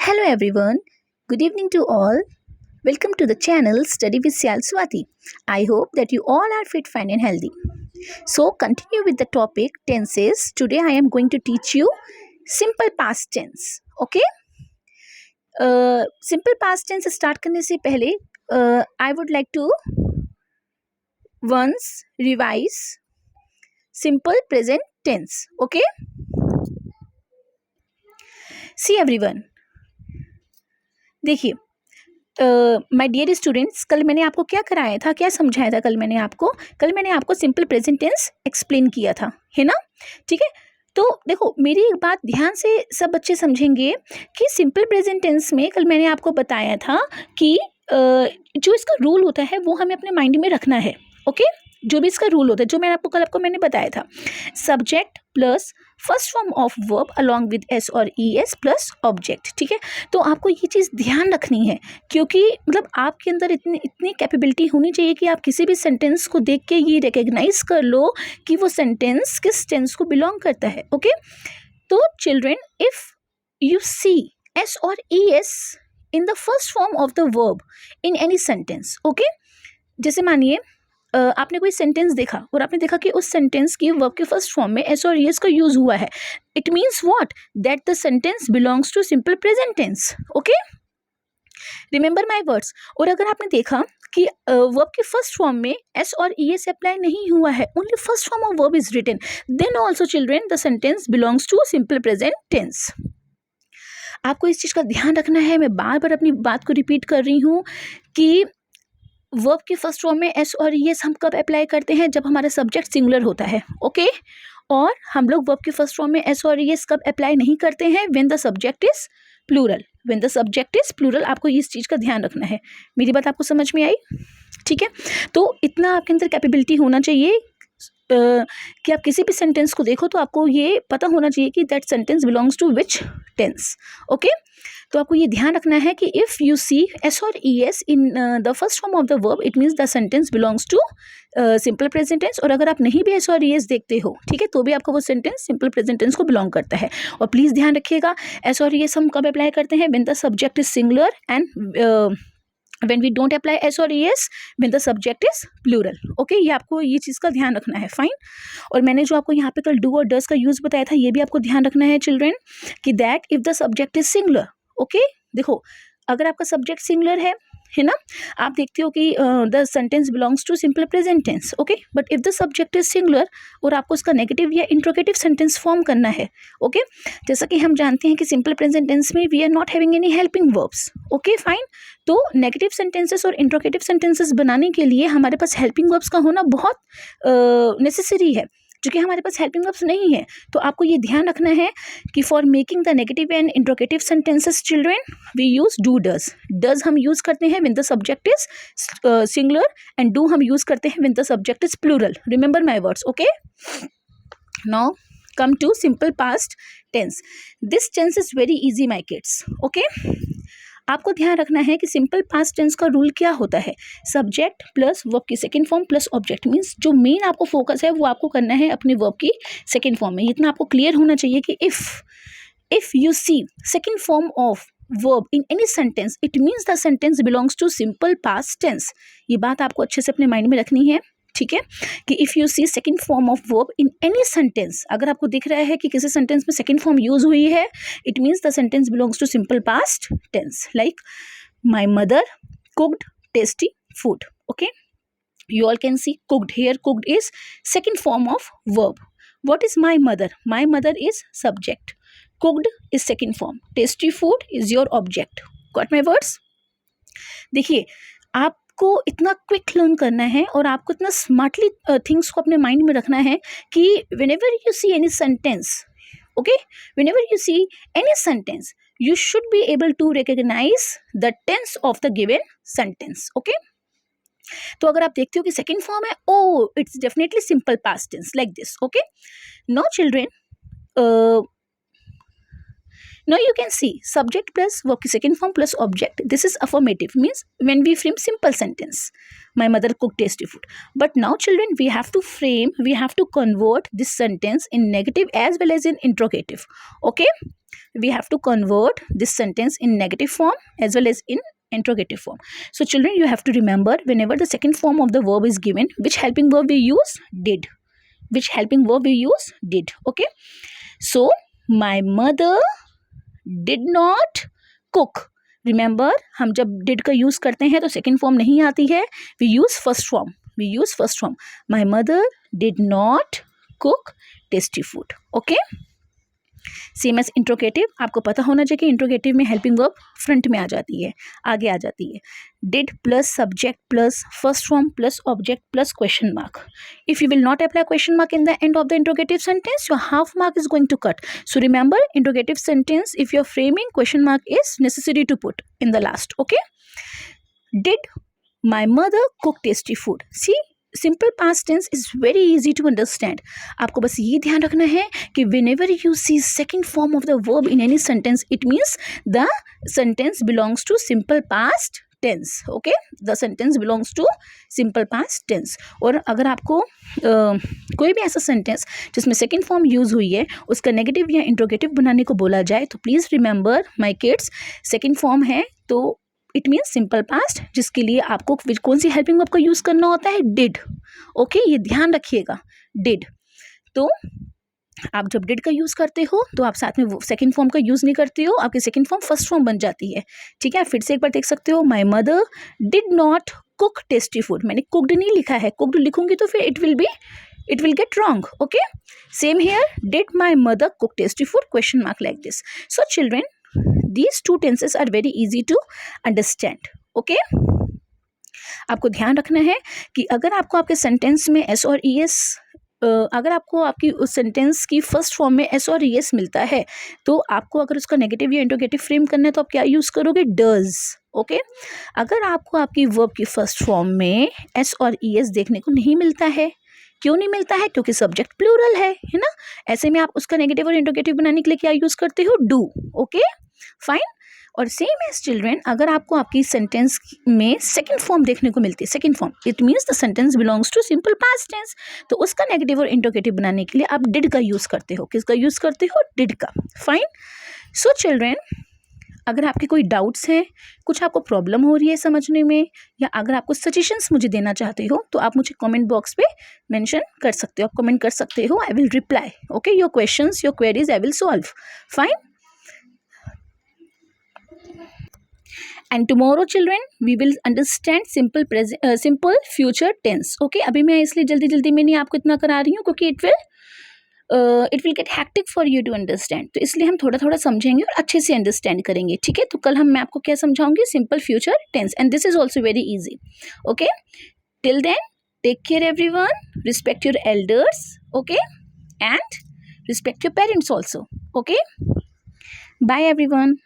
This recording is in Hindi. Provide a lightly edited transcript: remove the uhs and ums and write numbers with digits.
Hello everyone, good evening to all. Welcome to the channel Study with Syal Swati. I hope that you all are fit, fine and healthy. So continue with the topic tenses. Today I am going to teach you simple past tense. Okay? Simple past tense start करने से पहले I would like to once revise simple present tense. Okay? See everyone. देखिए माय डियर स्टूडेंट्स, कल मैंने आपको क्या कराया था, क्या समझाया था? कल मैंने आपको सिंपल प्रेजेंट टेंस एक्सप्लेन किया था, है ना? ठीक है, तो देखो मेरी एक बात ध्यान से सब बच्चे समझेंगे कि सिंपल प्रेजेंट टेंस में कल मैंने आपको बताया था कि जो इसका रूल होता है वो हमें अपने माइंड में रखना है. ओके, जो भी इसका रूल होता है, जो मैंने बताया था, subject plus first form of verb along with S और ई एस प्लस ऑब्जेक्ट. ठीक है, तो आपको ये चीज़ ध्यान रखनी है क्योंकि मतलब आपके अंदर इतनी कैपेबिलिटी होनी चाहिए कि आप किसी भी सेंटेंस को देख के ये रिकग्नाइज कर लो कि वो सेंटेंस किस टेंस को बिलोंग करता है. ओके, तो children, if you see S और E S in the first form of the verb in any sentence, okay, जैसे मानिए आपने कोई सेंटेंस देखा और आपने देखा कि उस सेंटेंस की वर्ब के फर्स्ट फॉर्म में एस और एस का यूज हुआ है. It means what? That the sentence belongs to simple present tense. Okay, remember my words. और अगर आपने देखा कि वर्ब के फर्स्ट फॉर्म में एस और ई एस अप्लाई नहीं हुआ है, only first form of verb is written, then also children the sentence belongs to simple present tense. आपको इस चीज़ का ध्यान रखना है. मैं बार बार अपनी बात को रिपीट कर रही हूँ कि वर्ब के फर्स्ट फॉर्म में एस और एस हम कब अप्लाई करते हैं? जब हमारा सब्जेक्ट सिंगुलर होता है. ओके, और हम लोग वर्ब के फर्स्ट फॉर्म में एस और एस कब अप्लाई नहीं करते हैं? When the subject is plural. When the subject is plural, आपको इस चीज़ का ध्यान रखना है. मेरी बात आपको समझ में आई? ठीक है, तो इतना आपके अंदर कैपेबिलिटी होना चाहिए कि आप किसी भी सेंटेंस को देखो तो आपको ये पता होना चाहिए कि that sentence belongs to which tense. Okay, तो आपको ये ध्यान रखना है कि इफ़ यू सी एस और E S in the first form of the verb, it means the sentence belongs to simple present tense. और अगर आप नहीं भी एस और ई एस देखते हो, ठीक है, तो भी आपका वो सेंटेंस सिंपल प्रेजेंट टेंस को बिलोंग करता है. और प्लीज़ ध्यान रखिएगा, एस और ई एस हम कब अप्लाई करते हैं? When the subject is singular and when we don't apply s or es when the subject is plural. Okay, ये आपको ये चीज़ का ध्यान रखना है. फाइन. और मैंने जो आपको यहाँ पे कल डू और डज का यूज़ बताया था, ये भी आपको ध्यान रखना है चिल्ड्रेन, कि that if the subject is singular. Okay, देखो अगर आपका सब्जेक्ट सिंगुलर है ना, आप देखते हो कि the sentence belongs to simple present tense. Okay, but if the subject is singular और आपको उसका नेगेटिव या इंट्रोगेटिव सेंटेंस फॉर्म करना है. ओके, जैसा कि हम जानते हैं कि सिंपल प्रेजेंट टेंस में we are not having any helping verbs. Okay, fine. तो नेगेटिव सेंटेंसेस और इंट्रोगेटिव सेंटेंसेस बनाने के लिए हमारे पास हेल्पिंग वर्ब्स का होना बहुत नेसेसरी है. क्योंकि हमारे पास हेल्पिंग वर्ब्स नहीं है, तो आपको ये ध्यान रखना है कि for making the negative and interrogative sentences children we use do does. Does हम यूज करते हैं when the subject is singular and do हम यूज करते हैं when the subject is plural. Remember my words. Okay, now come to simple past tense. This tense is very easy my kids. Okay, आपको ध्यान रखना है कि सिंपल पास्ट टेंस का रूल क्या होता है? सब्जेक्ट प्लस वर्ब की second form plus object. Means जो मेन आपको फोकस है वो आपको करना है अपने वर्ब की सेकंड फॉर्म में. इतना आपको क्लियर होना चाहिए कि if you see second form of verb in any sentence, it means the sentence belongs to simple past tense. ये बात आपको अच्छे से अपने माइंड में रखनी है. ठीक है, कि if you see second form of verb in any sentence, अगर आपको दिख रहा है कि किसी सेंटेंस में सेकंड फॉर्म यूज हुई है, it means the sentence belongs to simple past tense. Like my mother cooked tasty food. Okay, you all can see cooked here. Cooked is second form of verb. What is my mother? My mother is subject. Cooked is second form. Tasty food is your object. Got my words? देखिए, आपको इतना क्विक लर्न करना है और आपको इतना स्मार्टली थिंग्स को अपने माइंड में रखना है कि whenever you see any sentence, okay, whenever you see any sentence, you should be able to recognize the tense of the given sentence. Okay, तो अगर आप देखते हो कि सेकेंड फॉर्म है, oh it's definitely simple past tense like this. Okay, now children, now you can see subject plus verb की second form plus object. This is affirmative, means when we frame simple sentence, my mother cooked tasty food. But now children, we have to convert this sentence in negative as well as in interrogative. Okay, we have to convert this sentence in negative form as well as in interrogative form. So children, you have to remember, whenever the second form of the verb is given, which helping verb we use? Did. Which helping verb we use? Did. Okay. So my mother did not cook. Remember, हम जब did का यूज करते हैं तो सेकेंड फॉर्म नहीं आती है, we use first form. We use first form. My mother did not cook tasty food. Okay. Same as interrogative, आपको पता होना चाहिए कि इंट्रोगेटिव में हेल्पिंग वर्ब फ्रंट में आ जाती है, आगे आ जाती है. Did plus subject plus first form plus object plus question mark. If you will not apply question mark in the end of the interrogative sentence, your half mark is going to cut. So remember, interrogative sentence, if you are framing, question mark is necessary to put in the last. Okay. Did my mother cook tasty food? See, simple past tense is very easy to understand. आपको बस ये ध्यान रखना है कि whenever you see second form of the verb in any sentence, it means the sentence belongs to simple past tense. Okay, the sentence belongs to simple past tense. और अगर आपको कोई भी ऐसा सेंटेंस जिसमें सेकेंड फॉर्म यूज हुई है उसका नेगेटिव या इंट्रोगेटिव बनाने को बोला जाए तो please remember my kids, second form है तो इट मीन्स सिंपल पास्ट, जिसके लिए आपको कौन सी हेल्पिंग वर्ब का यूज़ करना होता है? डिड. ओके, ये ध्यान रखिएगा, डिड. तो आप जब डिड का यूज़ करते हो तो आप साथ में वो सेकेंड फॉर्म का यूज़ नहीं करते हो, आपकी सेकेंड फॉर्म फर्स्ट फॉर्म बन जाती है. ठीक है, फिर से एक बार देख सकते हो, my mother did not cook tasty food. मैंने कुकड नहीं लिखा है, कुकड लिखूंगी तो फिर it will get wrong. Okay, same here, did my mother cook tasty food, question mark like this. So children, these two tenses are very easy to understand. Okay, आपको ध्यान रखना है कि अगर आपको आपके सेंटेंस में एस और ई एस, अगर आपको आपकी उस सेंटेंस की फर्स्ट फॉर्म में एस और ई एस मिलता है तो आपको अगर उसका नेगेटिव या इंट्रोगेटिव फ्रेम करना है तो आप क्या यूज़ करोगे? डज. ओके, अगर आपको आपकी वर्ब की फर्स्ट फॉर्म में एस और ई एस देखने को नहीं मिलता है, क्यों नहीं मिलता है? क्योंकि सब्जेक्ट प्लूरल है ना. ऐसे में आप उसका नेगेटिव और इंट्रोगेटिव बनाने के लिए क्या यूज़ करते हो? डू. Okay, fine. और सेम एज चिल्ड्रेन, अगर आपको आपकी सेंटेंस में सेकंड फॉर्म देखने को मिलती है, second form, it means the sentence belongs to simple past tense, तो उसका नेगेटिव और इंट्रोगेटिव बनाने के लिए आप डिड का यूज़ करते हो. किसका यूज़ करते हो? डिड का. फाइन. सो चिल्ड्रेन, अगर आपके कोई डाउट्स हैं, कुछ आपको प्रॉब्लम हो रही है समझने में, या अगर आपको सजेशंस मुझे देना चाहते हो तो आप मुझे कमेंट बॉक्स पे मेंशन कर सकते हो, आप कमेंट कर सकते हो. I will reply. Okay, your questions, your queries I will solve. Fine. And tomorrow children we will understand simple future tense. Okay, अभी मैं इसलिए जल्दी में नहीं आपको इतना करा रही हूँ क्योंकि it will get hectic for you to understand, तो इसलिए हम थोड़ा समझेंगे और अच्छे से अंडरस्टैंड करेंगे. ठीक है, तो कल मैं आपको क्या समझाऊंगी? Simple future tense, and this is also very easy. Okay, till then take care everyone, respect your elders, okay, and respect your parents also. Okay, bye everyone.